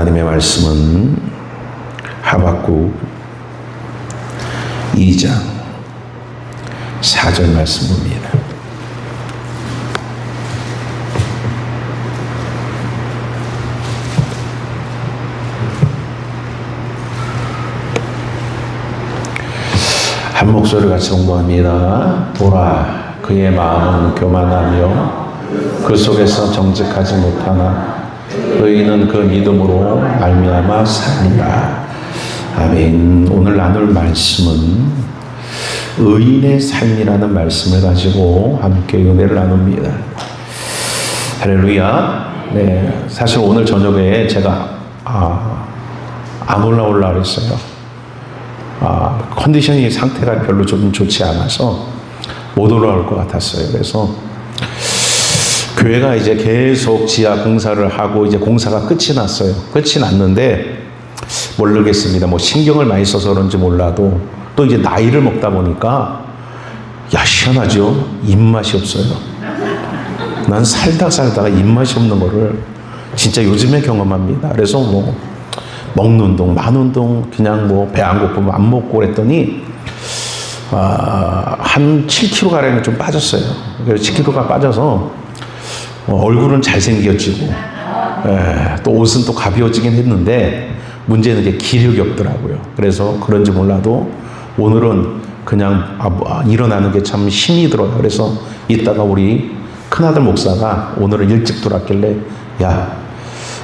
하나님의 말씀은 하박국 2장 4절 말씀입니다. 한 목소리 같이 공부합니다. 보라, 그의 마음은 교만하며 그 속에서 정직하지 못하나 의인은 그 믿음으로 말미암아 사니라. 아멘. 오늘 나눌 말씀은 의인의 삶이라는 말씀을 가지고 함께 은혜를 나눕니다. 할렐루야. 네, 사실 오늘 저녁에 제가 안 올라오려고 했어요. 컨디션이 상태가 별로 좀 좋지 않아서 못 올라올 것 같았어요. 그래서 교회가 이제 계속 지하 공사를 하고 이제 공사가 끝이 났어요. 끝이 났는데 모르겠습니다. 뭐 신경을 많이 써서 그런지 몰라도 또 이제 나이를 먹다 보니까 희한하죠. 입맛이 없어요. 난 살다가 입맛이 없는 거를 진짜 요즘에 경험합니다. 그래서 뭐 먹는 운동, 만 운동, 그냥 뭐 배 안 고프면 안 먹고 그랬더니 한 7kg가량이 좀 빠졌어요. 그래서 7kg가 빠져서 얼굴은 잘생겨지고 또 옷은 또 가벼워지긴 했는데 문제는 이제 기력이 없더라고요. 그래서 그런지 몰라도 오늘은 그냥 일어나는 게 참 힘이 들어요. 그래서 이따가 우리 큰아들 목사가 오늘은 일찍 들어왔길래 야,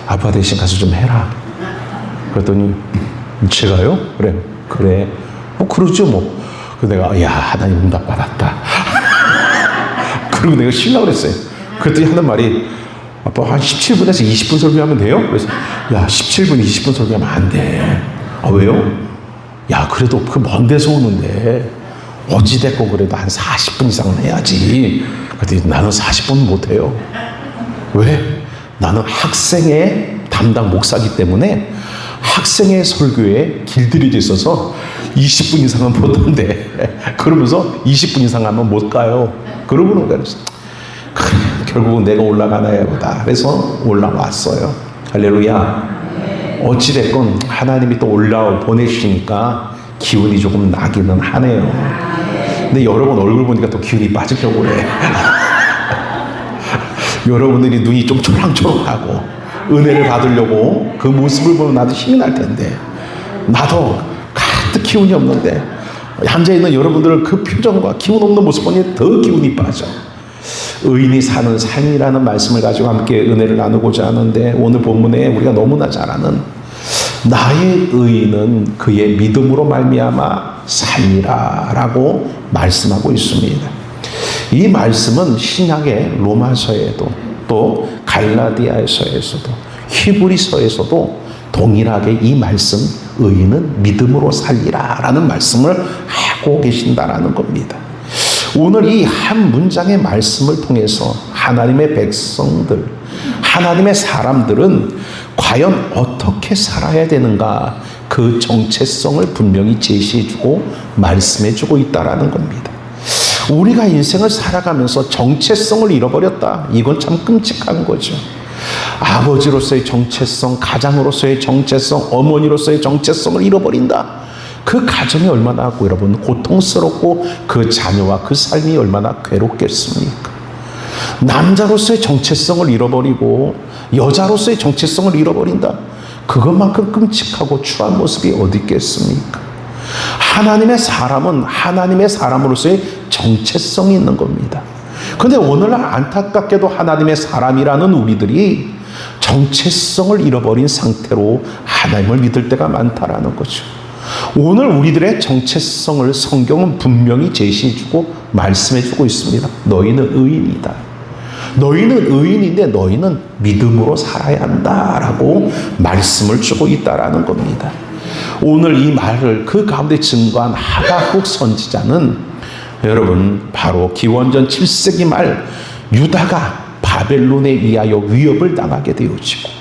아빠 대신 가서 좀 해라. 그랬더니 제가요? 그래. 뭐 그러죠 뭐. 그래서 내가 야, 하나님 응답 받았다. 그리고 내가 쉬려고 그랬어요. 그랬더니 하는 말이 아빠 한 17분에서 20분 설교하면 돼요? 그래서 야, 17분 20분 설교하면 안 돼. 왜요? 야, 그래도 그 먼 데서 오는데 어찌됐건 그래도 한 40분 이상은 해야지. 그랬더니 나는 40분 못해요. 왜? 나는 학생의 담당 목사이기 때문에 학생의 설교에 길들여져 있어서 20분 이상은 못한대. 그러면서 20분 이상 하면 못 가요. 그러고는 그랬어. 그래, 결국은 내가 올라가나야 보다. 그래서 올라왔어요. 할렐루야. 어찌됐건 하나님이 또 보내주시니까 기운이 조금 나기는 하네요. 근데 여러분 얼굴 보니까 또 기운이 빠지려고 그래. 여러분들이 눈이 좀 초롱초롱하고 은혜를 받으려고 그 모습을 보면 나도 힘이 날 텐데 나도 가득 기운이 없는데 앉아있는 여러분들은 그 표정과 기운 없는 모습 보니 더 기운이 빠져. 의인이 사는 삶이라는 말씀을 가지고 함께 은혜를 나누고자 하는데 오늘 본문에 우리가 너무나 잘 아는 나의 의인은 그의 믿음으로 말미암아 살리라 라고 말씀하고 있습니다. 이 말씀은 신약의 로마서에도 또 갈라디아서에서도 히브리서에서도 동일하게 이 말씀 의인은 믿음으로 살리라 라는 말씀을 하고 계신다라는 겁니다. 오늘 이 한 문장의 말씀을 통해서 하나님의 백성들, 하나님의 사람들은 과연 어떻게 살아야 되는가 그 정체성을 분명히 제시해주고 말씀해주고 있다라는 겁니다. 우리가 인생을 살아가면서 정체성을 잃어버렸다. 이건 참 끔찍한 거죠. 아버지로서의 정체성, 가장으로서의 정체성, 어머니로서의 정체성을 잃어버린다. 그 가정이 얼마나 여러분 고통스럽고 그 자녀와 그 삶이 얼마나 괴롭겠습니까? 남자로서의 정체성을 잃어버리고 여자로서의 정체성을 잃어버린다. 그것만큼 끔찍하고 추한 모습이 어디 있겠습니까? 하나님의 사람은 하나님의 사람으로서의 정체성이 있는 겁니다. 그런데 오늘날 안타깝게도 하나님의 사람이라는 우리들이 정체성을 잃어버린 상태로 하나님을 믿을 때가 많다라는 거죠. 오늘 우리들의 정체성을 성경은 분명히 제시해주고 말씀해주고 있습니다. 너희는 의인이다. 너희는 의인인데 너희는 믿음으로 살아야 한다라고 말씀을 주고 있다라는 겁니다. 오늘 이 말을 그 가운데 증거한 하박국 선지자는 여러분 바로 기원전 7세기 말 유다가 바벨론에 의하여 위협을 당하게 되어지고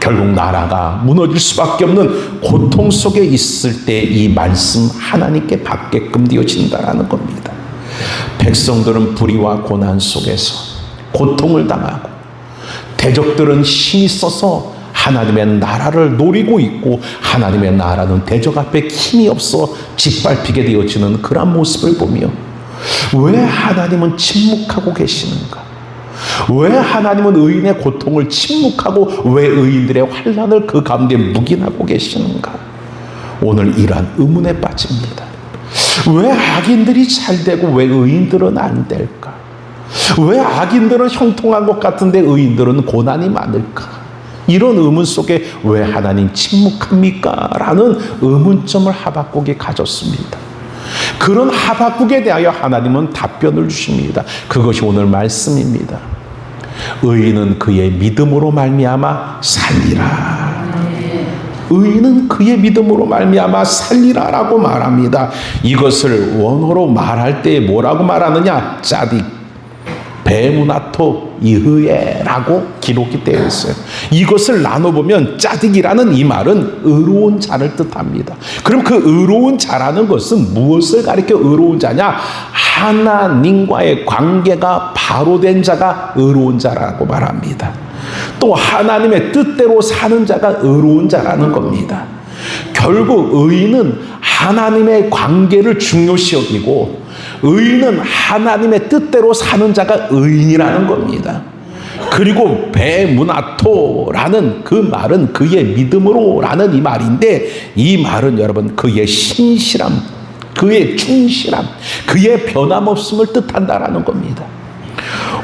결국 나라가 무너질 수밖에 없는 고통 속에 있을 때 이 말씀 하나님께 받게끔 되어진다라는 겁니다. 백성들은 불의와 고난 속에서 고통을 당하고 대적들은 힘이 써서 하나님의 나라를 노리고 있고 하나님의 나라는 대적 앞에 힘이 없어 짓밟히게 되어지는 그런 모습을 보며 왜 하나님은 침묵하고 계시는가? 왜 하나님은 의인의 고통을 침묵하고 왜 의인들의 환난을 그 가운데 묵인하고 계시는가? 오늘 이러한 의문에 빠집니다. 왜 악인들이 잘 되고 왜 의인들은 안 될까? 왜 악인들은 형통한 것 같은데 의인들은 고난이 많을까? 이런 의문 속에 왜 하나님 침묵합니까? 라는 의문점을 하박국이 가졌습니다. 그런 하박국에 대하여 하나님은 답변을 주십니다. 그것이 오늘 말씀입니다. 의인은 그의 믿음으로 말미암아 살리라. 의인은 그의 믿음으로 말미암아 살리라라고 말합니다. 이것을 원어로 말할 때 뭐라고 말하느냐? 짜딕, 베무나토 이흐에라고 기록이 되어 있어요. 이것을 나눠보면 짜딕이라는 이 말은 의로운 자를 뜻합니다. 그럼 그 의로운 자라는 것은 무엇을 가리켜 의로운 자냐? 하나님과의 관계가 바로 된 자가 의로운 자라고 말합니다. 또 하나님의 뜻대로 사는 자가 의로운 자라는 겁니다. 결국 의인은 하나님의 관계를 중요시 여기고 의인은 하나님의 뜻대로 사는 자가 의인이라는 겁니다. 그리고 베무나토라는 그 말은 그의 믿음으로라는 이 말인데 이 말은 여러분 그의 신실함, 그의 충실함, 그의 변함없음을 뜻한다라는 겁니다.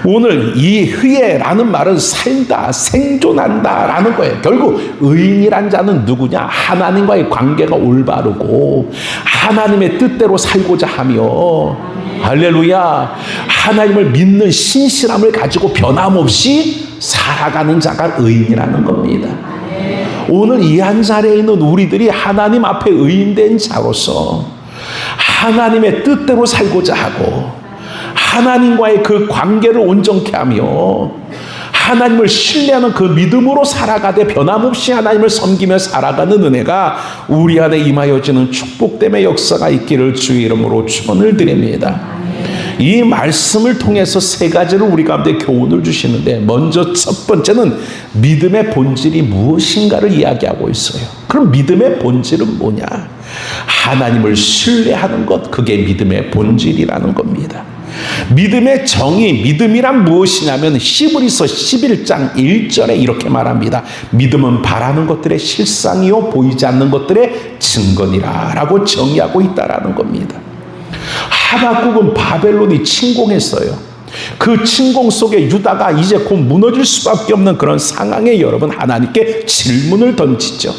오늘 이 흐에라는 말은 살다, 생존한다라는 거예요. 결국 의인이란 자는 누구냐? 하나님과의 관계가 올바르고 하나님의 뜻대로 살고자 하며 할렐루야, 하나님을 믿는 신실함을 가지고 변함없이 살아가는 자가 의인이라는 겁니다. 오늘 이 한 자리에 있는 우리들이 하나님 앞에 의인된 자로서 하나님의 뜻대로 살고자 하고 하나님과의 그 관계를 온전케 하며 하나님을 신뢰하는 그 믿음으로 살아가되 변함없이 하나님을 섬기며 살아가는 은혜가 우리 안에 임하여지는 축복됨의 역사가 있기를 주의 이름으로 축원을 드립니다. 이 말씀을 통해서 세 가지를 우리 가운데 교훈을 주시는데 먼저 첫 번째는 믿음의 본질이 무엇인가를 이야기하고 있어요. 그럼 믿음의 본질은 뭐냐? 하나님을 신뢰하는 것, 그게 믿음의 본질이라는 겁니다. 믿음의 정의, 믿음이란 무엇이냐면 히브리서 11장 1절에 이렇게 말합니다. 믿음은 바라는 것들의 실상이요 보이지 않는 것들의 증거니라 라고 정의하고 있다라는 겁니다. 하박국은 바벨론이 침공했어요. 그 침공 속에 유다가 이제 곧 무너질 수밖에 없는 그런 상황에 여러분 하나님께 질문을 던지죠.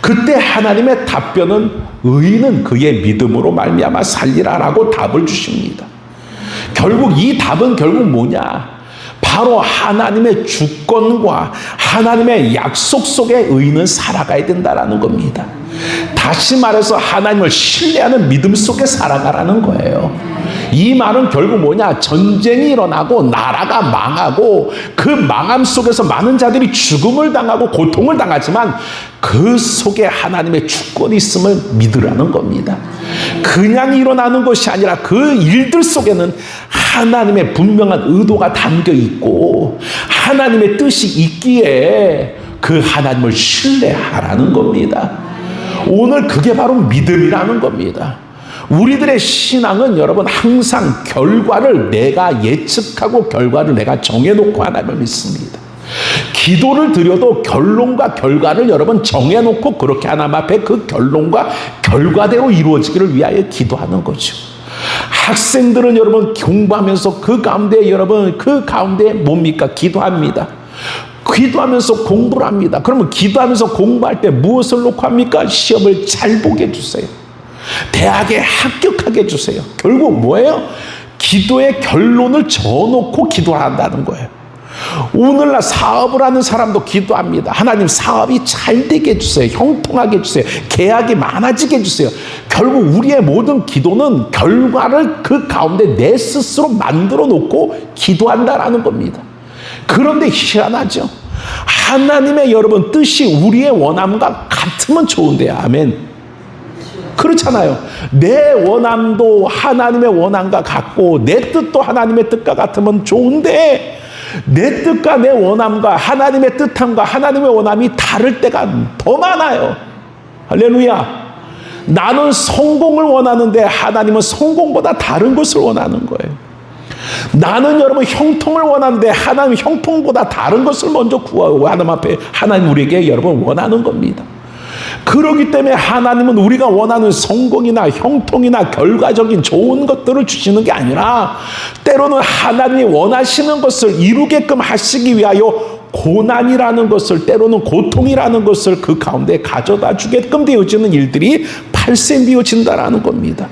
그때 하나님의 답변은 의인은 그의 믿음으로 말미암아 살리라라고 답을 주십니다. 결국 이 답은 결국 뭐냐? 바로 하나님의 주권과 하나님의 약속 속에 의인은 살아가야 된다라는 겁니다. 다시 말해서 하나님을 신뢰하는 믿음 속에 살아가라는 거예요. 이 말은 결국 뭐냐? 전쟁이 일어나고 나라가 망하고 그 망함 속에서 많은 자들이 죽음을 당하고 고통을 당하지만 그 속에 하나님의 주권이 있음을 믿으라는 겁니다. 그냥 일어나는 것이 아니라 그 일들 속에는 하나님의 분명한 의도가 담겨 있고 하나님의 뜻이 있기에 그 하나님을 신뢰하라는 겁니다. 오늘 그게 바로 믿음이라는 겁니다. 우리들의 신앙은 여러분 항상 결과를 내가 예측하고 결과를 내가 정해놓고 하나님을 믿습니다. 기도를 드려도 결론과 결과를 여러분 정해놓고 그렇게 하나님 앞에 그 결론과 결과대로 이루어지기를 위하여 기도하는 거죠. 학생들은 여러분 공부하면서 그 가운데 여러분 그 가운데 뭡니까? 기도합니다. 기도하면서 공부를 합니다. 그러면 기도하면서 공부할 때 무엇을 놓고 합니까? 시험을 잘 보게 해주세요. 대학에 합격하게 해주세요. 결국 뭐예요? 기도의 결론을 정해놓고 기도를 한다는 거예요. 오늘날 사업을 하는 사람도 기도합니다. 하나님 사업이 잘 되게 해주세요. 형통하게 해주세요. 계약이 많아지게 해주세요. 결국 우리의 모든 기도는 결과를 그 가운데 내 스스로 만들어 놓고 기도한다라는 겁니다. 그런데 희한하죠. 하나님의 여러분 뜻이 우리의 원함과 같으면 좋은데요. 아멘. 그렇잖아요. 내 원함도 하나님의 원함과 같고 내 뜻도 하나님의 뜻과 같으면 좋은데 내 뜻과 내 원함과 하나님의 뜻함과 하나님의 원함이 다를 때가 더 많아요. 할렐루야. 나는 성공을 원하는데 하나님은 성공보다 다른 것을 원하는 거예요. 나는 여러분 형통을 원하는데 하나님 형통보다 다른 것을 먼저 구하고 하나님 앞에 하나님 우리에게 여러분 원하는 겁니다. 그렇기 때문에 하나님은 우리가 원하는 성공이나 형통이나 결과적인 좋은 것들을 주시는 게 아니라 때로는 하나님이 원하시는 것을 이루게끔 하시기 위하여 고난이라는 것을, 때로는 고통이라는 것을 그 가운데 가져다 주게끔 되어지는 일들이 발생되어진다라는 겁니다.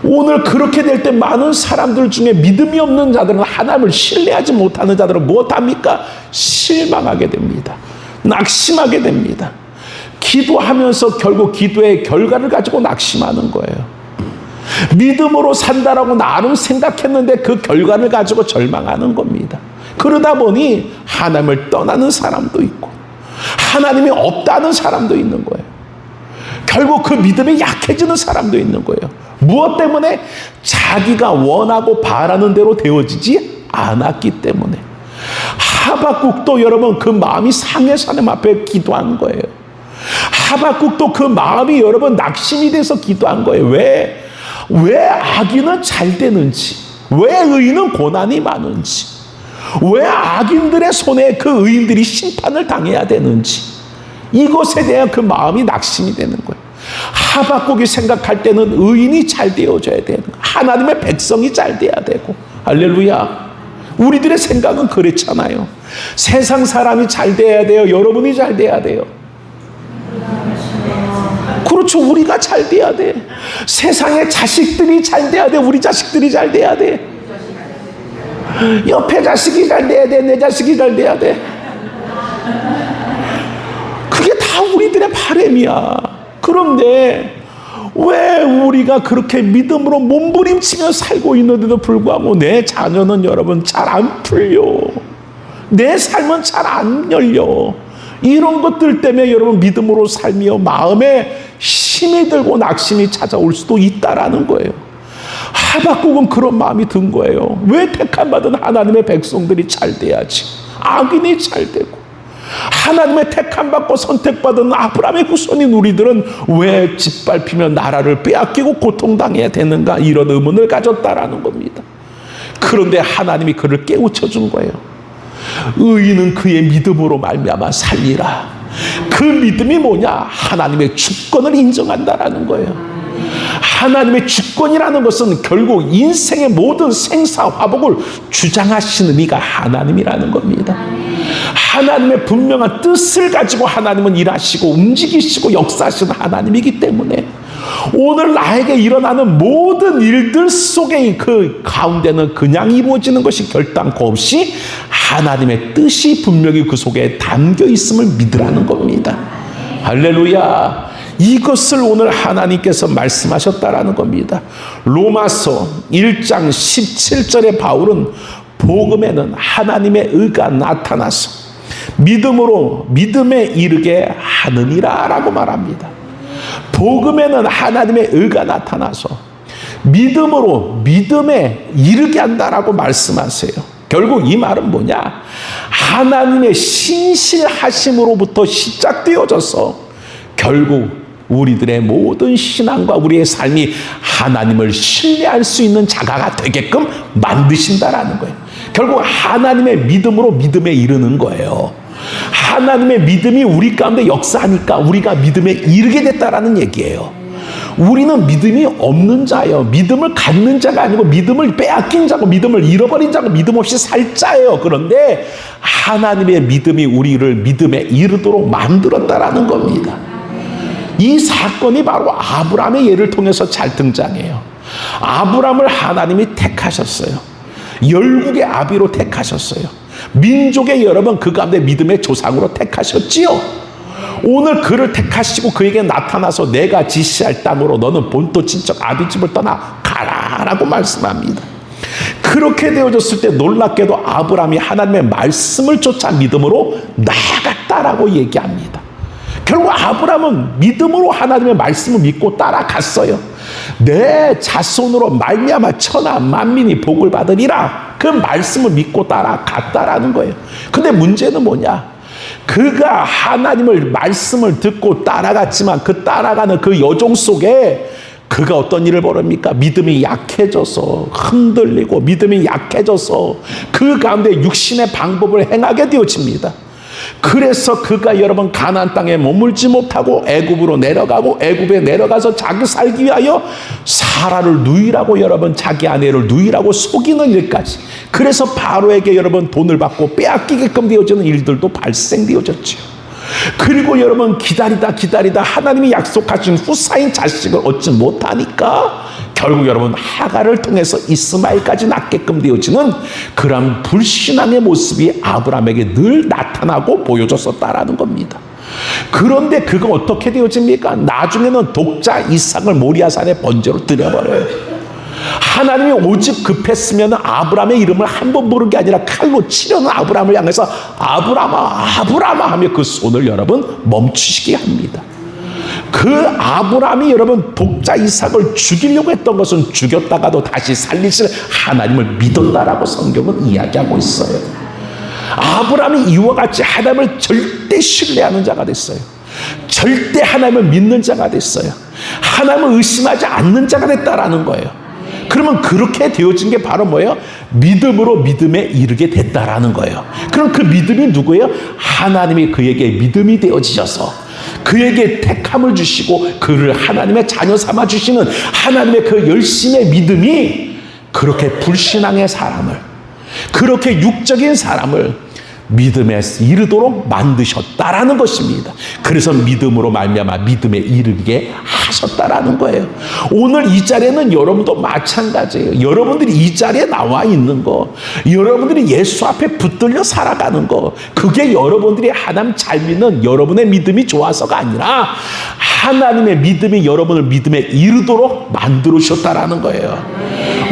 오늘 그렇게 될 때 많은 사람들 중에 믿음이 없는 자들은, 하나님을 신뢰하지 못하는 자들은 무엇합니까? 실망하게 됩니다. 낙심하게 됩니다. 기도하면서 결국 기도의 결과를 가지고 낙심하는 거예요. 믿음으로 산다라고 나름 생각했는데 그 결과를 가지고 절망하는 겁니다. 그러다 보니 하나님을 떠나는 사람도 있고 하나님이 없다는 사람도 있는 거예요. 결국 그 믿음이 약해지는 사람도 있는 거예요. 무엇 때문에? 자기가 원하고 바라는 대로 되어지지 않았기 때문에. 하박국도 여러분 그 마음이 상해서 하나님 앞에 기도한 거예요. 하박국도 그 마음이 여러분 낙심이 돼서 기도한 거예요. 왜 악인은 잘 되는지, 왜 의인은 고난이 많은지, 왜 악인들의 손에 그 의인들이 심판을 당해야 되는지, 이것에 대한 그 마음이 낙심이 되는 거예요. 하박국이 생각할 때는 의인이 잘 되어져야 되는 거예요. 하나님의 백성이 잘 돼야 되고. 할렐루야. 우리들의 생각은 그렇잖아요. 세상 사람이 잘 돼야 돼요. 여러분이 잘 돼야 돼요. 그렇죠. 우리가 잘 돼야 돼. 세상의 자식들이 잘 돼야 돼. 우리 자식들이 잘 돼야 돼. 옆에 자식이 잘 돼야 돼. 내 자식이 잘 돼야 돼. 그게 다 우리들의 바람이야. 그런데 왜 우리가 그렇게 믿음으로 몸부림치며 살고 있는데도 불구하고 내 자녀는 여러분 잘 안 풀려. 내 삶은 잘 안 열려. 이런 것들 때문에 여러분 믿음으로 살며 마음에 힘이 들고 낙심이 찾아올 수도 있다라는 거예요. 하박국은 그런 마음이 든 거예요. 왜 택함받은 하나님의 백성들이 잘 돼야지, 악인이 잘 되고, 하나님의 택함받고 선택받은 아브라함의 후손인 우리들은 왜 짓밟히며 나라를 빼앗기고 고통당해야 되는가, 이런 의문을 가졌다라는 겁니다. 그런데 하나님이 그를 깨우쳐 준 거예요. 의인은 그의 믿음으로 말미암아 살리라. 그 믿음이 뭐냐? 하나님의 주권을 인정한다라는 거예요. 하나님의 주권이라는 것은 결국 인생의 모든 생사화복을 주장하시는 이가 하나님이라는 겁니다. 하나님의 분명한 뜻을 가지고 하나님은 일하시고 움직이시고 역사하시는 하나님이기 때문에 오늘 나에게 일어나는 모든 일들 속에 그 가운데는 그냥 이루어지는 것이 결단코 없이 하나님의 뜻이 분명히 그 속에 담겨 있음을 믿으라는 겁니다. 할렐루야. 이것을 오늘 하나님께서 말씀하셨다라는 겁니다. 로마서 1장 17절에 바울은 복음에는 하나님의 의가 나타나서 믿음으로 믿음에 이르게 하느니라 라고 말합니다. 복음에는 하나님의 의가 나타나서 믿음으로 믿음에 이르게 한다라고 말씀하세요. 결국 이 말은 뭐냐? 하나님의 신실하심으로부터 시작되어져서 결국 우리들의 모든 신앙과 우리의 삶이 하나님을 신뢰할 수 있는 자가가 되게끔 만드신다라는 거예요. 결국 하나님의 믿음으로 믿음에 이르는 거예요. 하나님의 믿음이 우리 가운데 역사하니까 우리가 믿음에 이르게 됐다라는 얘기예요. 우리는 믿음이 없는 자예요. 믿음을 갖는 자가 아니고 믿음을 빼앗긴 자고 믿음을 잃어버린 자고 믿음 없이 살 자예요. 그런데 하나님의 믿음이 우리를 믿음에 이르도록 만들었다라는 겁니다. 이 사건이 바로 아브라함의 예를 통해서 잘 등장해요. 아브라함을 하나님이 택하셨어요. 열국의 아비로 택하셨어요. 민족의 여러분 그 가운데 믿음의 조상으로 택하셨지요. 오늘 그를 택하시고 그에게 나타나서 내가 지시할 땅으로 너는 본토 친척 아비집을 떠나 가라라고 말씀합니다. 그렇게 되어졌을 때 놀랍게도 아브라함이 하나님의 말씀을 쫓아 믿음으로 나아갔다라고 얘기합니다. 결국 아브라함은 믿음으로 하나님의 말씀을 믿고 따라갔어요. 내 자손으로 말미암아 천하 만민이 복을 받으리라. 그 말씀을 믿고 따라갔다라는 거예요. 근데 문제는 뭐냐? 그가 하나님을 말씀을 듣고 따라갔지만 그 따라가는 그 여정 속에 그가 어떤 일을 벌입니까? 믿음이 약해져서 흔들리고 믿음이 약해져서 그 가운데 육신의 방법을 행하게 되어집니다. 그래서 그가 여러분 가나안 땅에 머물지 못하고 애굽으로 내려가고 애굽에 내려가서 자기 살기 위하여 사라를 누이라고 여러분 자기 아내를 누이라고 속이는 일까지, 그래서 바로에게 여러분 돈을 받고 빼앗기게끔 되어지는 일들도 발생되어졌죠. 그리고 여러분 기다리다 하나님이 약속하신 후사인 자식을 얻지 못하니까 결국 여러분 하갈을 통해서 이스마엘까지 낳게끔 되어지는 그런 불신앙의 모습이 아브라함에게 늘 나타나고 보여졌었다라는 겁니다. 그런데 그가 어떻게 되어집니까? 나중에는 독자 이삭을 모리아산에 번제로 드려버려요. 하나님이 오직 급했으면 아브라함의 이름을 한 번 부른 게 아니라 칼로 치려는 아브라함을 향해서 아브라함아 하며 그 손을 여러분 멈추시게 합니다. 그 아브라함이 여러분 독자 이삭을 죽이려고 했던 것은 죽였다가도 다시 살리실 하나님을 믿었다라고 성경은 이야기하고 있어요. 아브라함이 이와 같이 하나님을 절대 신뢰하는 자가 됐어요. 절대 하나님을 믿는 자가 됐어요. 하나님을 의심하지 않는 자가 됐다라는 거예요. 그러면 그렇게 되어진 게 바로 뭐예요? 믿음으로 믿음에 이르게 됐다라는 거예요. 그럼 그 믿음이 누구예요? 하나님이 그에게 믿음이 되어지셔서 그에게 택함을 주시고 그를 하나님의 자녀 삼아 주시는 하나님의 그 열심의 믿음이 그렇게 불신앙의 사람을, 그렇게 육적인 사람을 믿음에 이르도록 만드셨다라는 것입니다. 그래서 믿음으로 말미암아 믿음에 이르게 하셨다라는 거예요. 오늘 이 자리에는 여러분도 마찬가지예요. 여러분들이 이 자리에 나와 있는 거, 여러분들이 예수 앞에 붙들려 살아가는 거, 그게 여러분들이 하나님 잘 믿는 여러분의 믿음이 좋아서가 아니라 하나님의 믿음이 여러분을 믿음에 이르도록 만들어 주셨다라는 거예요.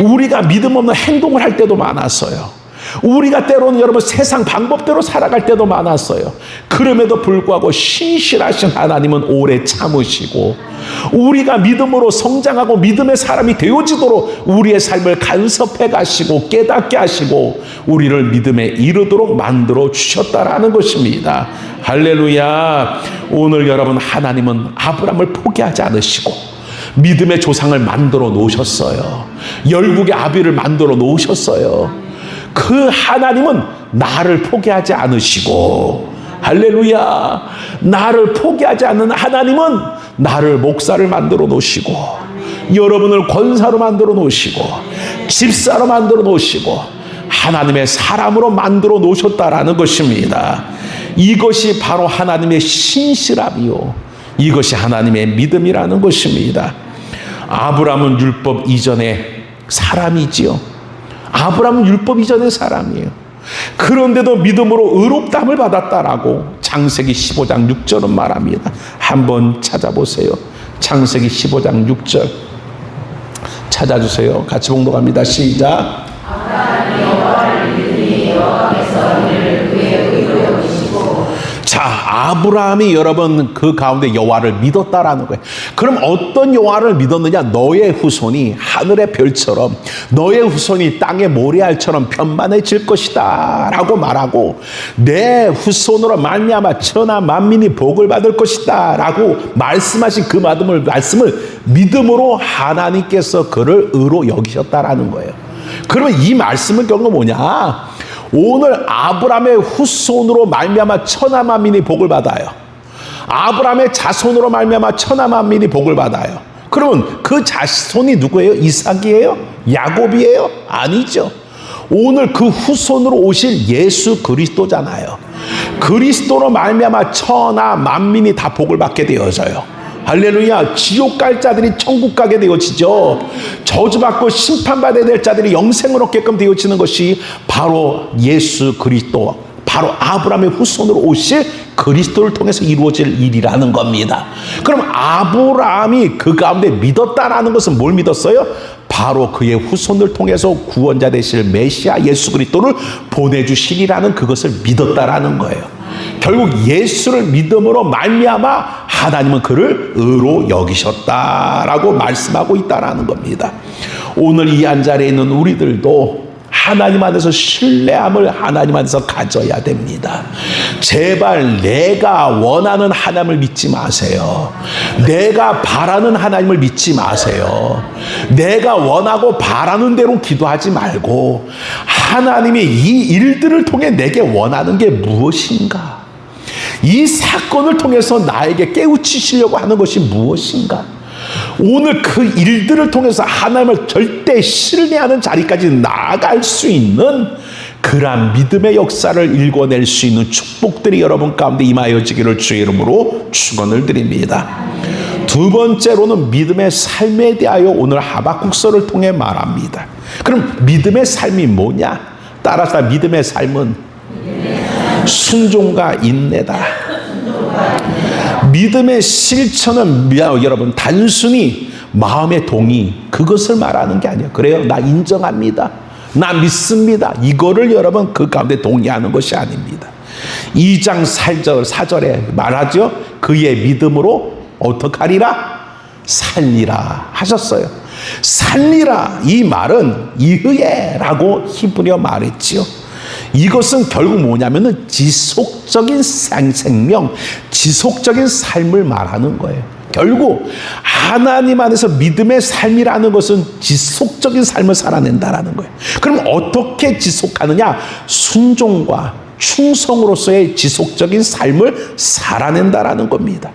우리가 믿음 없는 행동을 할 때도 많았어요. 우리가 때로는 여러분 세상 방법대로 살아갈 때도 많았어요. 그럼에도 불구하고 신실하신 하나님은 오래 참으시고 우리가 믿음으로 성장하고 믿음의 사람이 되어지도록 우리의 삶을 간섭해 가시고 깨닫게 하시고 우리를 믿음에 이르도록 만들어 주셨다라는 것입니다. 할렐루야. 오늘 여러분 하나님은 아브라함을 포기하지 않으시고 믿음의 조상을 만들어 놓으셨어요. 열국의 아비를 만들어 놓으셨어요. 그 하나님은 나를 포기하지 않으시고, 할렐루야, 나를 포기하지 않는 하나님은 나를 목사를 만들어 놓으시고 여러분을 권사로 만들어 놓으시고 집사로 만들어 놓으시고 하나님의 사람으로 만들어 놓으셨다라는 것입니다. 이것이 바로 하나님의 신실함이요, 이것이 하나님의 믿음이라는 것입니다. 아브라함은 율법 이전의 사람이지요. 아브라함은 율법 이전의 사람이에요. 그런데도 믿음으로 의롭다함을 받았다라고 창세기 15장 6절은 말합니다. 한번 찾아보세요. 창세기 15장 6절 찾아주세요. 같이 봉독합니다. 시작. 아브라함이 여호와를 믿으니 여호와께서 이를 그의 의로 여기시고. 자, 아브라함이 여러분 그 가운데 여호와를 믿었다라는 거예요. 그럼 어떤 여호와를 믿었느냐? 너의 후손이 하늘의 별처럼, 너의 후손이 땅의 모래알처럼 편만해질 것이다 라고 말하고, 내 후손으로 말미암아 천하 만민이 복을 받을 것이다 라고 말씀하신 그 말씀을 믿음으로 하나님께서 그를 의로 여기셨다라는 거예요. 그러면 이 말씀은 결국 뭐냐? 오늘 아브라함의 후손으로 말미암아 천하 만민이 복을 받아요. 아브라함의 자손으로 말미암아 천하 만민이 복을 받아요. 그러면 그 자손이 누구예요? 이삭이에요? 야곱이에요? 아니죠. 오늘 그 후손으로 오실 예수 그리스도잖아요. 그리스도로 말미암아 천하 만민이 다 복을 받게 되어져요. 할렐루야. 지옥 갈 자들이 천국 가게 되어지죠. 저주받고 심판받아야 될 자들이 영생을 얻게끔 되어지는 것이 바로 예수 그리스도, 바로 아브라함의 후손으로 오실 그리스도를 통해서 이루어질 일이라는 겁니다. 그럼 아브라함이 그 가운데 믿었다라는 것은 뭘 믿었어요? 바로 그의 후손을 통해서 구원자 되실 메시아 예수 그리스도를 보내주시리라는 그것을 믿었다라는 거예요. 결국 예수를 믿음으로 말미암아 하나님은 그를 의로 여기셨다라고 말씀하고 있다라는 겁니다. 오늘 이 한자리에 있는 우리들도 하나님 안에서 신뢰함을 하나님 안에서 가져야 됩니다. 제발 내가 원하는 하나님을 믿지 마세요. 내가 바라는 하나님을 믿지 마세요. 내가 원하고 바라는 대로 기도하지 말고 하나님이 이 일들을 통해 내게 원하는 게 무엇인가? 이 사건을 통해서 나에게 깨우치시려고 하는 것이 무엇인가? 오늘 그 일들을 통해서 하나님을 절대 신뢰하는 자리까지 나아갈 수 있는 그러한 믿음의 역사를 일궈낼 수 있는 축복들이 여러분 가운데 임하여지기를 주의 이름으로 축원을 드립니다. 두 번째로는 믿음의 삶에 대하여 오늘 하박국서를 통해 말합니다. 그럼 믿음의 삶이 뭐냐? 따라서 믿음의 삶은 순종과 인내다. 믿음의 실천은 여러분 단순히 마음의 동의 그것을 말하는 게 아니에요. 그래요, 나 인정합니다, 나 믿습니다, 이거를 여러분 그 가운데 동의하는 것이 아닙니다. 2장 4절에 말하죠. 그의 믿음으로 어떻게 하리라? 살리라 하셨어요. 살리라, 이 말은 이흐예라고 히브리어 말했지요. 이것은 결국 뭐냐면은 지속적인 생명, 지속적인 삶을 말하는 거예요. 결국 하나님 안에서 믿음의 삶이라는 것은 지속적인 삶을 살아낸다라는 거예요. 그럼 어떻게 지속하느냐? 순종과 충성으로서의 지속적인 삶을 살아낸다라는 겁니다.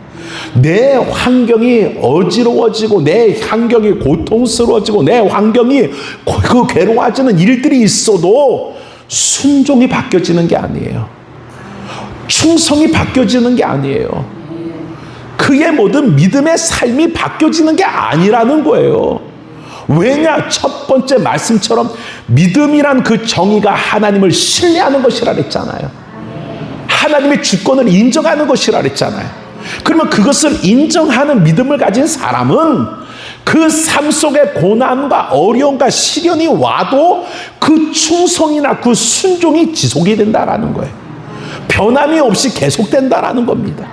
내 환경이 어지러워지고 내 환경이 고통스러워지고 내 환경이 그 괴로워지는 일들이 있어도 순종이 바뀌어지는 게 아니에요. 충성이 바뀌어지는 게 아니에요. 그의 모든 믿음의 삶이 바뀌어지는 게 아니라는 거예요. 왜냐? 첫 번째 말씀처럼 믿음이란 그 정의가 하나님을 신뢰하는 것이라 그랬잖아요. 하나님의 주권을 인정하는 것이라 그랬잖아요. 그러면 그것을 인정하는 믿음을 가진 사람은 그 삶 속에 고난과 어려움과 시련이 와도 그 충성이나 그 순종이 지속이 된다라는 거예요. 변함이 없이 계속된다라는 겁니다.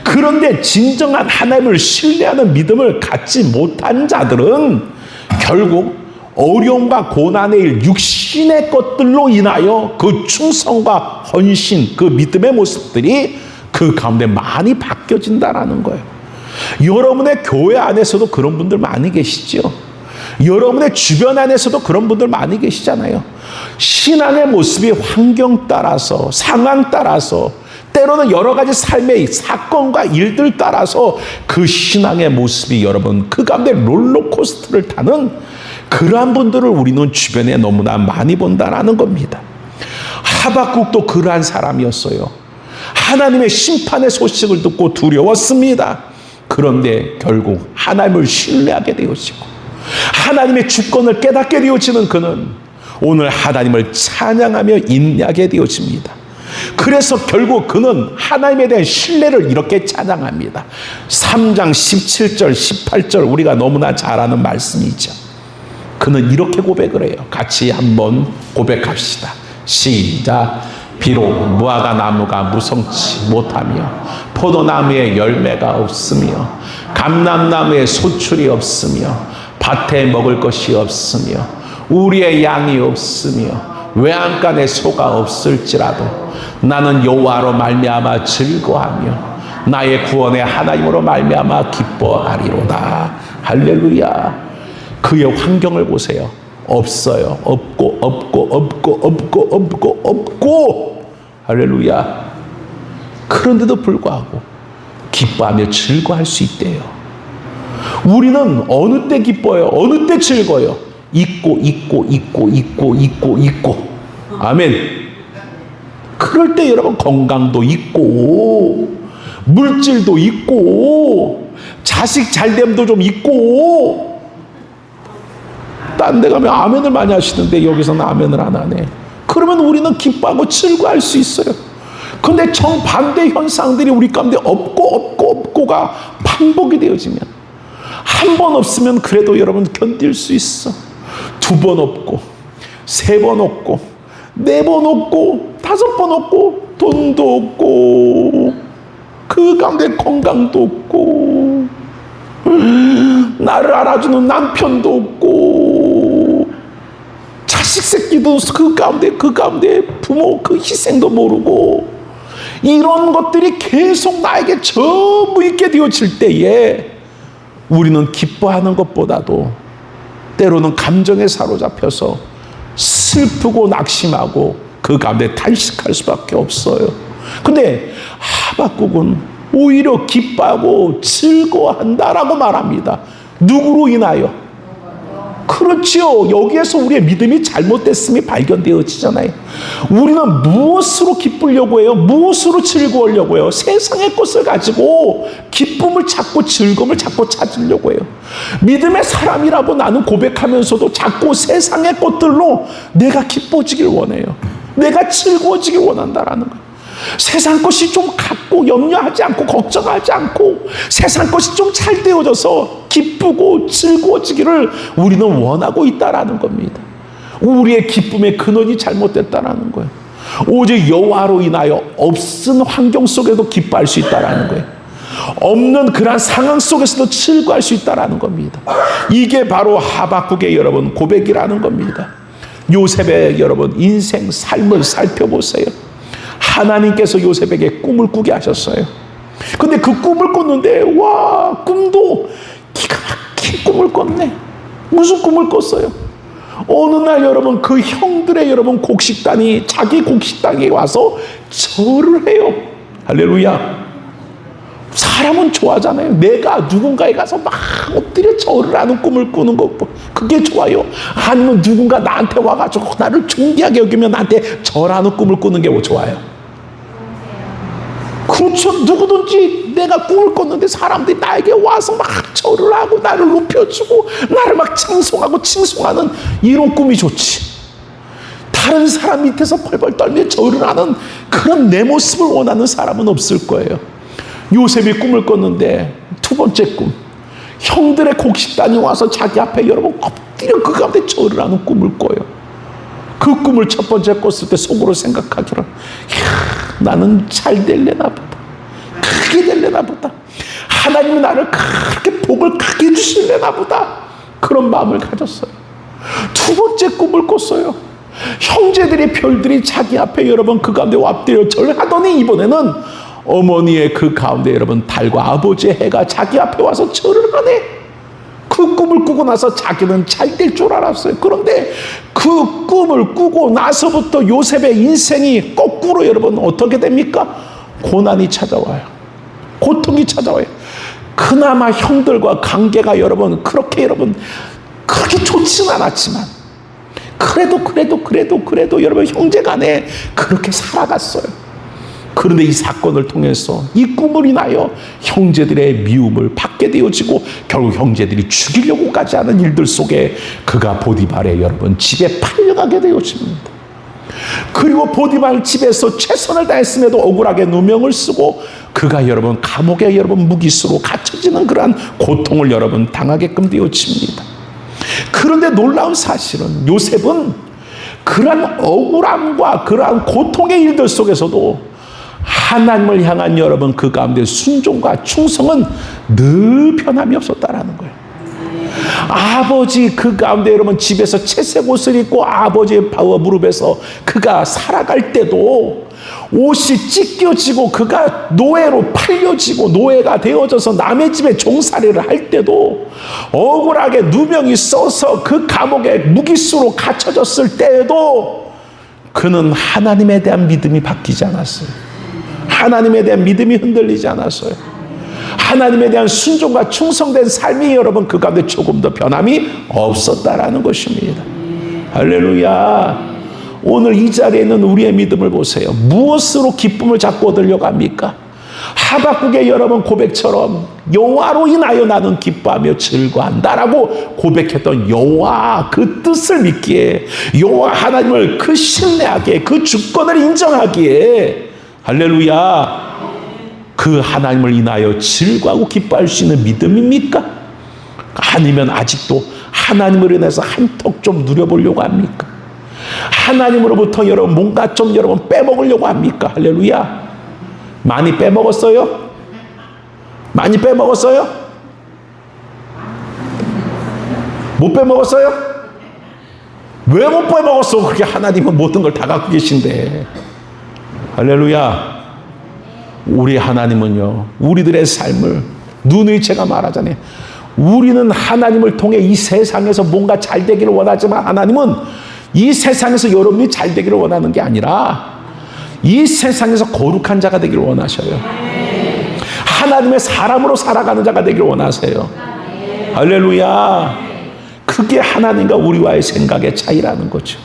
그런데 진정한 하나님을 신뢰하는 믿음을 갖지 못한 자들은 결국 어려움과 고난의 일, 육신의 것들로 인하여 그 충성과 헌신, 그 믿음의 모습들이 그 가운데 많이 바뀌어진다라는 거예요. 여러분의 교회 안에서도 그런 분들 많이 계시죠. 여러분의 주변 안에서도 그런 분들 많이 계시잖아요. 신앙의 모습이 환경 따라서, 상황 따라서, 때로는 여러 가지 삶의 사건과 일들 따라서 그 신앙의 모습이 여러분 그 가운데 롤러코스터를 타는 그러한 분들을 우리는 주변에 너무나 많이 본다라는 겁니다. 하박국도 그러한 사람이었어요. 하나님의 심판의 소식을 듣고 두려웠습니다. 그런데 결국 하나님을 신뢰하게 되어지고 하나님의 주권을 깨닫게 되어지는 그는 오늘 하나님을 찬양하며 인내하게 되어집니다. 그래서 결국 그는 하나님에 대한 신뢰를 이렇게 찬양합니다. 3장 17절 18절 우리가 너무나 잘 아는 말씀이죠. 그는 이렇게 고백을 해요. 같이 한번 고백합시다. 시작. 비록 무화과 나무가 무성치 못하며 포도나무에 열매가 없으며 감람나무에 소출이 없으며 밭에 먹을 것이 없으며 우리의 양이 없으며 외양간에 소가 없을지라도 나는 여호와로 말미암아 즐거하며 나의 구원의 하나님으로 말미암아 기뻐하리로다. 할렐루야. 그의 환경을 보세요. 없어요. 없고 할렐루야. 그런데도 불구하고 기뻐하며 즐거워할 수 있대요. 우리는 어느 때 기뻐요? 어느 때 즐거워요? 있고 아멘. 그럴 때 여러분 건강도 있고 물질도 있고 자식 잘됨도 좀 있고. 딴 데 가면 아멘을 많이 하시는데 여기서는 아멘을 안 하네. 그러면 우리는 기뻐하고 즐거워할 수 있어요. 그런데 정반대 현상들이 우리 가운데 없고가 반복이 되어지면 한 번 없으면 그래도 여러분 견딜 수 있어. 2번 없고 3번 없고 4번 없고 5번 없고 돈도 없고 그 가운데 건강도 없고 나를 알아주는 남편도 없고 자식 새끼도 그 가운데 부모 그 희생도 모르고 이런 것들이 계속 나에게 전부 있게 되어질 때에 우리는 기뻐하는 것보다도 때로는 감정에 사로잡혀서 슬프고 낙심하고 그 가운데 탄식할 수밖에 없어요. 근데 하박국은 오히려 기뻐하고 즐거워한다라고 말합니다. 누구로 인하여? 그렇지요. 여기에서 우리의 믿음이 잘못됐음이 발견되어지잖아요. 우리는 무엇으로 기쁘려고 해요? 무엇으로 즐거우려고 해요? 세상의 것을 가지고 기쁨을 찾고 즐거움을 찾고 찾으려고 해요. 믿음의 사람이라고 나는 고백하면서도 자꾸 세상의 것들로 내가 기뻐지길 원해요. 내가 즐거워지길 원한다라는 거예요. 세상 것이 좀 갖고 염려하지 않고 걱정하지 않고 세상 것이 좀 잘 되어져서 기쁘고 즐거워지기를 우리는 원하고 있다라는 겁니다. 우리의 기쁨의 근원이 잘못됐다라는 거예요. 오직 여호와로 인하여 없은 환경 속에도 기뻐할 수 있다라는 거예요. 없는 그러한 상황 속에서도 즐거워할 수 있다라는 겁니다. 이게 바로 하박국의 여러분 고백이라는 겁니다. 요셉의 여러분 인생 삶을 살펴보세요. 하나님께서 요셉에게 꿈을 꾸게 하셨어요. 근데 그 꿈을 꿨는데 와 꿈도 기가 막힌 꿈을 꿨네. 무슨 꿈을 꿨어요? 어느 날 여러분 그 형들의 여러분 곡식단이 자기 곡식당에 와서 절을 해요. 할렐루야. 사람은 좋아하잖아요. 내가 누군가에 가서 막 엎드려 절을 하는 꿈을 꾸는 거 그게 좋아요. 아니면 누군가 나한테 와가지고 나를 존귀하게 여기면 나한테 절하는 꿈을 꾸는 게 좋아요. 그렇죠. 누구든지 내가 꿈을 꿨는데 사람들이 나에게 와서 막 절을 하고 나를 높여주고 나를 막 찬송하고 칭송하는 이런 꿈이 좋지. 다른 사람 밑에서 펄펄 떨며 절을 하는 그런 내 모습을 원하는 사람은 없을 거예요. 요셉이 꿈을 꿨는데 두 번째 꿈, 형들의 곡식단이 와서 자기 앞에 여러분 엎드려 그 가운데 절을 하는 꿈을 꿔요. 그 꿈을 첫 번째 꿨을 때 속으로 생각하기를 나는 잘 될래나 보다, 크게 될래나 보다, 하나님이 나를 그렇게 복을 크게 주실래나 보다, 그런 마음을 가졌어요. 두 번째 꿈을 꿨어요. 형제들의 별들이 자기 앞에 여러분 그 가운데 엎드려 절하더니 이번에는 어머니의 그 가운데 여러분 달과 아버지의 해가 자기 앞에 와서 절을 하네. 그 꿈을 꾸고 나서 자기는 잘 될 줄 알았어요. 그런데 그 꿈을 꾸고 나서부터 요셉의 인생이 거꾸로 여러분 어떻게 됩니까? 고난이 찾아와요. 고통이 찾아와요. 그나마 형들과 관계가 여러분 그렇게 여러분 그렇게 좋지는 않았지만 그래도 여러분 형제 간에 그렇게 살아갔어요. 그런데 이 사건을 통해서 이 꿈을 인하여 형제들의 미움을 받게 되어지고 결국 형제들이 죽이려고까지 하는 일들 속에 그가 보디발의 여러분 집에 팔려가게 되어집니다. 그리고 보디발 집에서 최선을 다했음에도 억울하게 누명을 쓰고 그가 여러분 감옥에 여러분 무기수로 갇혀지는 그러한 고통을 여러분 당하게끔 되어집니다. 그런데 놀라운 사실은 요셉은 그러한 억울함과 그러한 고통의 일들 속에서도 하나님을 향한 여러분 그 가운데 순종과 충성은 늘 변함이 없었다라는 거예요. 아버지 그 가운데 여러분 집에서 채색 옷을 입고 아버지의 바와 무릎에서 그가 살아갈 때도 옷이 찢겨지고 그가 노예로 팔려지고 노예가 되어져서 남의 집에 종살이를 할 때도 억울하게 누명이 써서 그 감옥에 무기수로 갇혀졌을 때에도 그는 하나님에 대한 믿음이 바뀌지 않았어요. 하나님에 대한 믿음이 흔들리지 않았어요. 하나님에 대한 순종과 충성된 삶이 여러분 그 가운데 조금 더 변함이 없었다라는 것입니다. 할렐루야. 오늘 이 자리에 있는 우리의 믿음을 보세요. 무엇으로 기쁨을 잡고 얻으려고 합니까? 하박국의 여러분 고백처럼 여호와로 인하여 나는 기뻐하며 즐거워한다라고 고백했던 여호와 그 뜻을 믿기에 여호와 하나님을 그 신뢰하기에 그 주권을 인정하기에 할렐루야 그 하나님을 인하여 즐거워하고 기뻐할 수 있는 믿음입니까? 아니면 아직도 하나님을 인해서 한턱 좀 누려보려고 합니까? 하나님으로부터 여러분 뭔가 좀 여러분 빼먹으려고 합니까? 할렐루야. 많이 빼먹었어요? 많이 빼먹었어요? 못 빼먹었어요? 왜 못 빼먹었어? 그렇게 하나님은 모든 걸 다 갖고 계신데. 할렐루야. 우리 하나님은요, 우리들의 삶을, 누누이 제가 말하잖아요. 우리는 하나님을 통해 이 세상에서 뭔가 잘 되기를 원하지만 하나님은 이 세상에서 여러분이 잘 되기를 원하는 게 아니라 이 세상에서 거룩한 자가 되기를 원하셔요. 하나님의 사람으로 살아가는 자가 되기를 원하세요. 할렐루야. 그게 하나님과 우리와의 생각의 차이라는 거죠.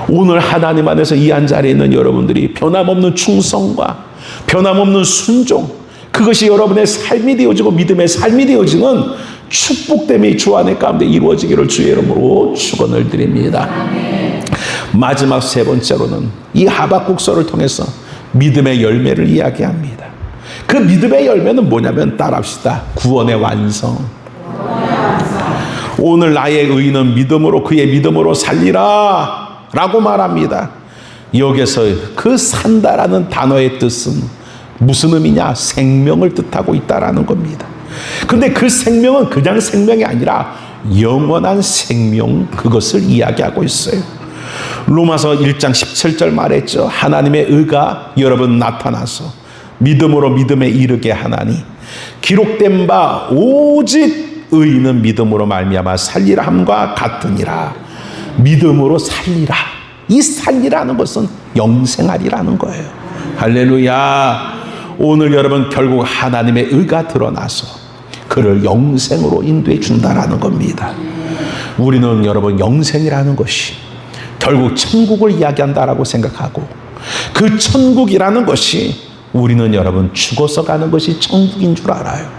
오늘 하나님 안에서 이 한 자리에 있는 여러분들이 변함없는 충성과 변함없는 순종, 그것이 여러분의 삶이 되어지고 믿음의 삶이 되어지는 축복됨이 주 안에 가운데 이루어지기를 주의 이름으로 축원을 드립니다. 마지막 세 번째로는 이 하박국서를 통해서 믿음의 열매를 이야기합니다. 그 믿음의 열매는 뭐냐면 따라합시다. 구원의 완성. 오늘 나의 의인은 믿음으로 그의 믿음으로 살리라 라고 말합니다. 여기서 그 산다라는 단어의 뜻은 무슨 의미냐? 생명을 뜻하고 있다라는 겁니다. 근데 그 생명은 그냥 생명이 아니라 영원한 생명, 그것을 이야기하고 있어요. 로마서 1장 17절 말했죠. 하나님의 의가 여러분 나타나서 믿음으로 믿음에 이르게 하나니 기록된 바 오직 의인은 믿음으로 말미암아 살리라 함과 같으니라. 믿음으로 살리라. 이 살리라는 것은 영생하리라는 거예요. 할렐루야. 오늘 여러분 결국 하나님의 의가 드러나서 그를 영생으로 인도해 준다라는 겁니다. 우리는 여러분 영생이라는 것이 결국 천국을 이야기한다라고 생각하고, 그 천국이라는 것이 우리는 여러분 죽어서 가는 것이 천국인 줄 알아요.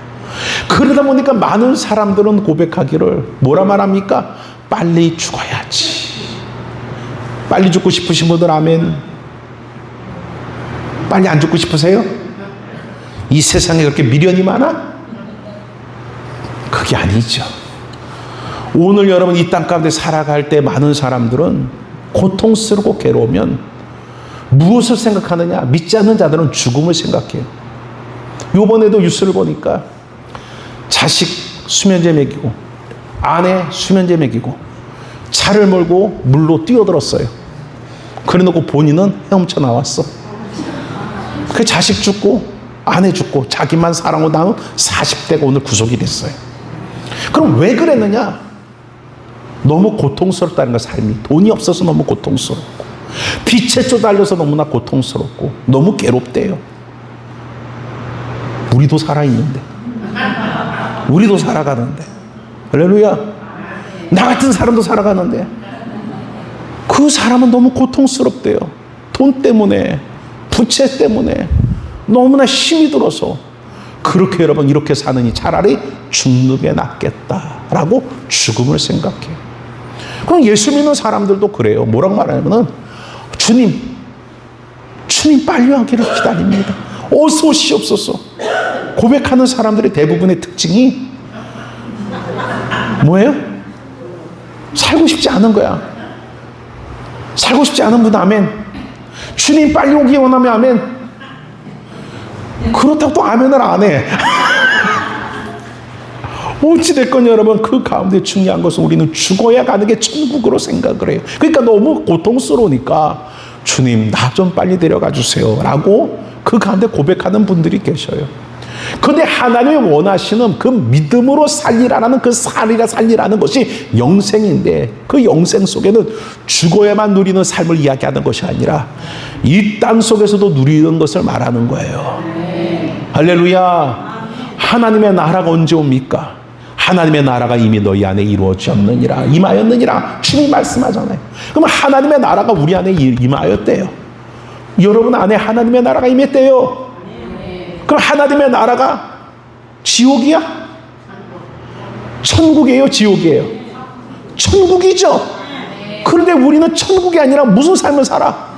그러다 보니까 많은 사람들은 고백하기를 뭐라 말합니까? 빨리 죽어야지. 빨리 죽고 싶으신 분들 아멘. 빨리 안 죽고 싶으세요? 이 세상에 그렇게 미련이 많아? 그게 아니죠. 오늘 여러분 이 땅 가운데 살아갈 때 많은 사람들은 고통스럽고 괴로우면 무엇을 생각하느냐? 믿지 않는 자들은 죽음을 생각해요. 요번에도 뉴스를 보니까 자식 수면제 먹이고 아내 수면제 먹이고 차를 몰고 물로 뛰어들었어요. 그래놓고 본인은 헤엄쳐 나왔어. 그 자식 죽고 아내 죽고 자기만 사랑하고 나온 40대가 오늘 구속이 됐어요. 그럼 왜 그랬느냐? 너무 고통스럽다는 거, 삶이. 돈이 없어서 너무 고통스럽고, 빛에 쫓달려서 너무나 고통스럽고, 너무 괴롭대요. 우리도 살아있는데, 우리도 살아가는데, 할렐루야. 나 같은 사람도 살아가는데, 그 사람은 너무 고통스럽대요. 돈 때문에, 부채 때문에, 너무나 힘이 들어서. 그렇게 여러분 이렇게 사느니 차라리 죽는 게 낫겠다라고 죽음을 생각해요. 그럼 예수 믿는 사람들도 그래요. 뭐라고 말하냐면은 주님 빨리 오기를 기다립니다. 어서 오시옵소서. 고백하는 사람들의 대부분의 특징이 뭐예요? 살고 싶지 않은 거야. 살고 싶지 않은 분 아멘. 주님 빨리 오기 원하면 아멘. 그렇다고 또 아멘을 안 해. 어찌됐건 여러분 그 가운데 중요한 것은 우리는 죽어야 가는 게 천국으로 생각을 해요. 그러니까 너무 고통스러우니까 주님 나 좀 빨리 데려가 주세요 라고 그 가운데 고백하는 분들이 계셔요. 그런데 하나님이 원하시는 그 믿음으로 살리라는 그 살리라는 것이 영생인데, 그 영생 속에는 죽어야만 누리는 삶을 이야기하는 것이 아니라 이 땅 속에서도 누리는 것을 말하는 거예요. 할렐루야. 하나님의 나라가 언제 옵니까? 하나님의 나라가 이미 너희 안에 이루어졌느니라, 임하였느니라 주님이 말씀하잖아요. 그럼 하나님의 나라가 우리 안에 임하였대요. 여러분 안에 하나님의 나라가 임했대요. 그럼 하나님의 나라가 지옥이야? 천국이에요? 지옥이에요? 천국이죠. 그런데 우리는 천국이 아니라 무슨 삶을 살아?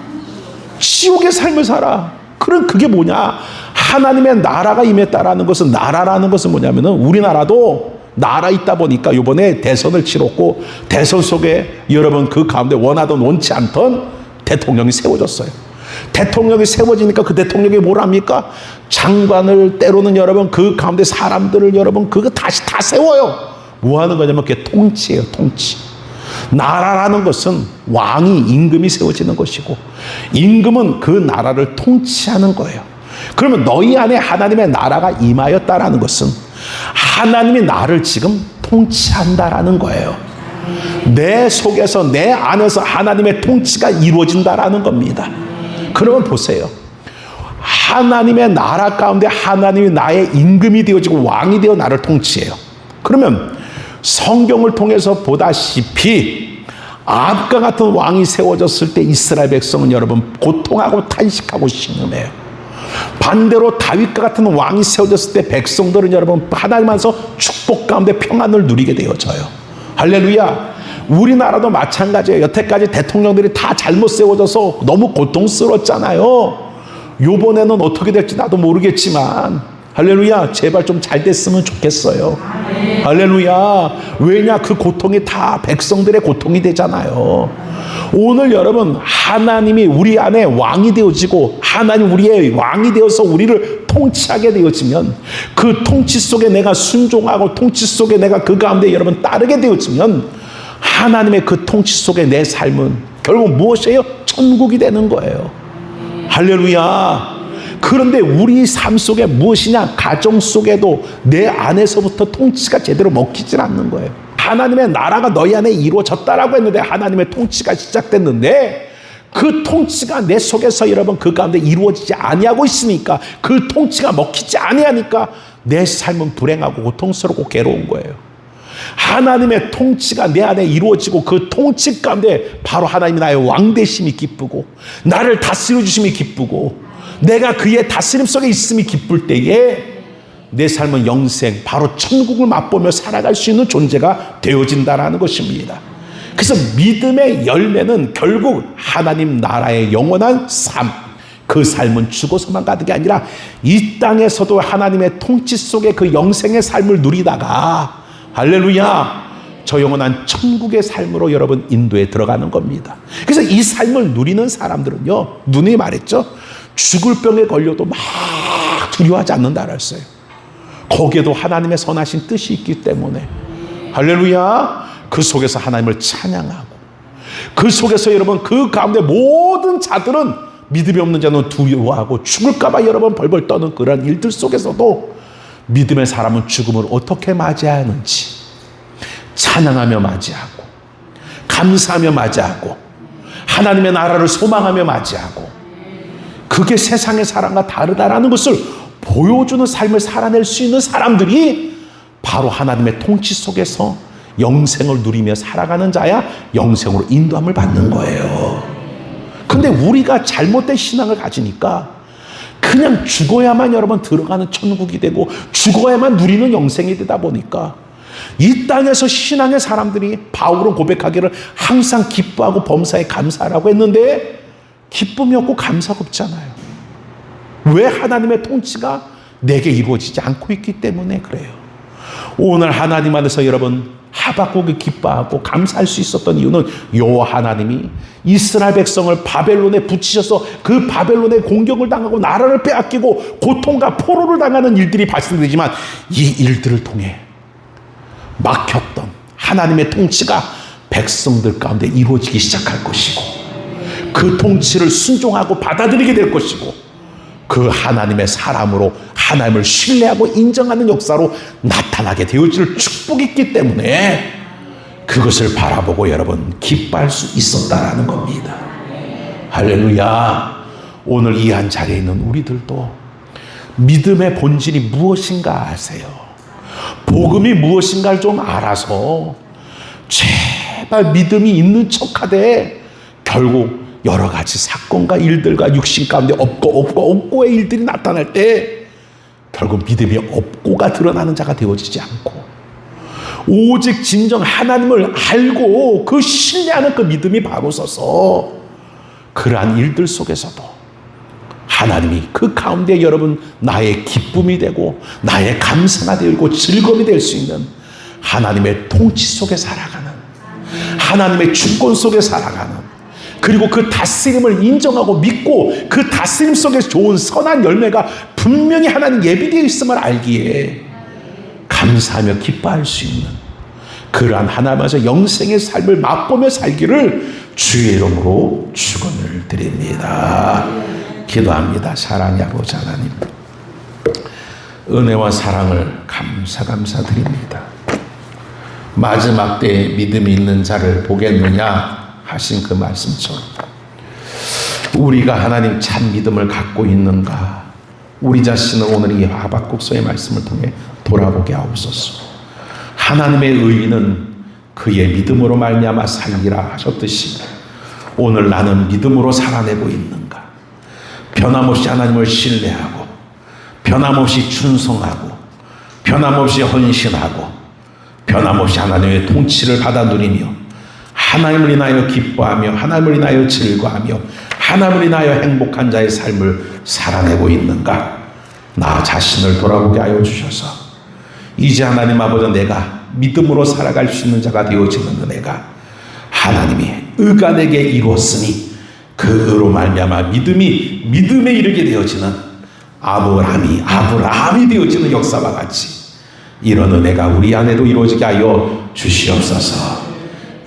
지옥의 삶을 살아. 그럼 그게 뭐냐? 하나님의 나라가 임했다라는 것은, 나라라는 것은 뭐냐면은 우리나라도 나라 있다 보니까 이번에 대선을 치렀고, 대선 속에 여러분 그 가운데 원하던 원치 않던 대통령이 세워졌어요. 대통령이 세워지니까 그 대통령이 뭘 합니까? 장관을, 때로는 여러분 그 가운데 사람들을 여러분 그거 다시 다 세워요. 뭐 하는 거냐면 그게 통치예요. 통치. 나라라는 것은 왕이, 임금이 세워지는 것이고, 임금은 그 나라를 통치하는 거예요. 그러면 너희 안에 하나님의 나라가 임하였다라는 것은 하나님이 나를 지금 통치한다라는 거예요. 내 속에서, 내 안에서 하나님의 통치가 이루어진다라는 겁니다. 그러면 보세요. 하나님의 나라 가운데 하나님이 나의 임금이 되어지고 왕이 되어 나를 통치해요. 그러면 성경을 통해서 보다시피 아합과 같은 왕이 세워졌을 때 이스라엘 백성은 여러분 고통하고 탄식하고 신음해요. 반대로 다윗과 같은 왕이 세워졌을 때 백성들은 여러분 하나님 안에서 축복 가운데 평안을 누리게 되어져요. 할렐루야. 우리나라도 마찬가지예요. 여태까지 대통령들이 다 잘못 세워져서 너무 고통스러웠잖아요. 요번에는 어떻게 될지 나도 모르겠지만, 할렐루야, 제발 좀 잘 됐으면 좋겠어요. 할렐루야. 왜냐, 그 고통이 다 백성들의 고통이 되잖아요. 오늘 여러분, 하나님이 우리 안에 왕이 되어지고 하나님 우리의 왕이 되어서 우리를 통치하게 되어지면, 그 통치 속에 내가 순종하고 통치 속에 내가 그 가운데 여러분 따르게 되어지면, 하나님의 그 통치 속에 내 삶은 결국 무엇이에요? 천국이 되는 거예요. 할렐루야. 그런데 우리 삶 속에 무엇이냐? 가정 속에도 내 안에서부터 통치가 제대로 먹히질 않는 거예요. 하나님의 나라가 너희 안에 이루어졌다라고 했는데, 하나님의 통치가 시작됐는데 그 통치가 내 속에서 여러분 그 가운데 이루어지지 아니하고 있으니까, 그 통치가 먹히지 아니하니까 내 삶은 불행하고 고통스럽고 괴로운 거예요. 하나님의 통치가 내 안에 이루어지고 그 통치 가운데 바로 하나님이 나의 왕되심이 기쁘고, 나를 다스려 주심이 기쁘고, 내가 그의 다스림 속에 있음이 기쁠 때에 내 삶은 영생, 바로 천국을 맛보며 살아갈 수 있는 존재가 되어진다는 것입니다. 그래서 믿음의 열매는 결국 하나님 나라의 영원한 삶, 그 삶은 죽어서만 가는 게 아니라 이 땅에서도 하나님의 통치 속에 그 영생의 삶을 누리다가, 할렐루야, 저 영원한 천국의 삶으로 여러분 인도에 들어가는 겁니다. 그래서 이 삶을 누리는 사람들은요, 누누이 말했죠, 죽을 병에 걸려도 막 두려워하지 않는다 그랬어요. 거기에도 하나님의 선하신 뜻이 있기 때문에, 할렐루야, 그 속에서 하나님을 찬양하고, 그 속에서 여러분 그 가운데 모든 자들은, 믿음이 없는 자는 두려워하고 죽을까봐 여러분 벌벌 떠는 그런 일들 속에서도 믿음의 사람은 죽음을 어떻게 맞이하는지 찬양하며 맞이하고, 감사하며 맞이하고, 하나님의 나라를 소망하며 맞이하고, 그게 세상의 사람과 다르다라는 것을 보여주는 삶을 살아낼 수 있는 사람들이 바로 하나님의 통치 속에서 영생을 누리며 살아가는 자야 영생으로 인도함을 받는 거예요. 근데 우리가 잘못된 신앙을 가지니까 그냥 죽어야만 여러분 들어가는 천국이 되고, 죽어야만 누리는 영생이 되다 보니까 이 땅에서 신앙의 사람들이, 바울은 고백하기를 항상 기뻐하고 범사에 감사하라고 했는데 기쁨이 없고 감사가 없잖아요. 왜? 하나님의 통치가 내게 이루어지지 않고 있기 때문에 그래요. 오늘 하나님 안에서 여러분 하박국이 기뻐하고 감사할 수 있었던 이유는, 여호와 하나님이 이스라엘 백성을 바벨론에 붙이셔서 그 바벨론의 공격을 당하고 나라를 빼앗기고 고통과 포로를 당하는 일들이 발생되지만, 이 일들을 통해 막혔던 하나님의 통치가 백성들 가운데 이루어지기 시작할 것이고, 그 통치를 순종하고 받아들이게 될 것이고, 그 하나님의 사람으로 하나님을 신뢰하고 인정하는 역사로 나타나게 되어질 축복이 있기 때문에 그것을 바라보고 여러분 기뻐할 수 있었다라는 겁니다. 할렐루야. 오늘 이 한 자리에 있는 우리들도 믿음의 본질이 무엇인가 아세요? 복음이 무엇인가를 좀 알아서 제발 믿음이 있는 척하되 결국 여러 가지 사건과 일들과 육신 가운데 없고의 일들이 나타날 때 결국 믿음이 없고가 드러나는 자가 되어지지 않고, 오직 진정 하나님을 알고 그 신뢰하는 그 믿음이 바로 서서 그러한 일들 속에서도 하나님이 그 가운데 여러분 나의 기쁨이 되고 나의 감사가 되고 즐거움이 될 수 있는 하나님의 통치 속에 살아가는, 하나님의 주권 속에 살아가는, 그리고 그 다스림을 인정하고 믿고 그 다스림 속에 좋은 선한 열매가 분명히 하나님 예비되어 있음을 알기에 감사하며 기뻐할 수 있는 그러한 하나님께서 영생의 삶을 맛보며 살기를 주의 이름으로 축원을 드립니다. 기도합니다. 사랑의 아버지 하나님, 은혜와 사랑을 감사드립니다. 마지막 때에 믿음이 있는 자를 보겠느냐 하신 그 말씀처럼 우리가 하나님 참 믿음을 갖고 있는가, 우리 자신을 오늘 이 하박국서의 말씀을 통해 돌아보게 하옵소서. 하나님의 의인은 그의 믿음으로 말미암아 살리라 하셨듯이 오늘 나는 믿음으로 살아내고 있는가, 변함없이 하나님을 신뢰하고 변함없이 충성하고 변함없이 헌신하고 변함없이 하나님의 통치를 받아 누리며 하나님을 인하여 기뻐하며 하나님을 인하여 즐거워하며 하나님을 인하여 행복한 자의 삶을 살아내고 있는가, 나 자신을 돌아보게 하여 주셔서 이제 하나님 아버지, 내가 믿음으로 살아갈 수 있는 자가 되어지는 은혜가 하나님이 의가 내게 이루었으니 그 의로 말미암아 믿음이 믿음에 이르게 되어지는 아브라함이 되어지는 역사와 같이 이런 은혜가 우리 안에도 이루어지게 하여 주시옵소서.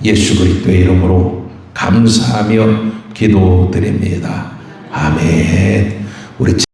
예수 그리스도의 이름으로 감사하며 기도드립니다. 아멘. 우리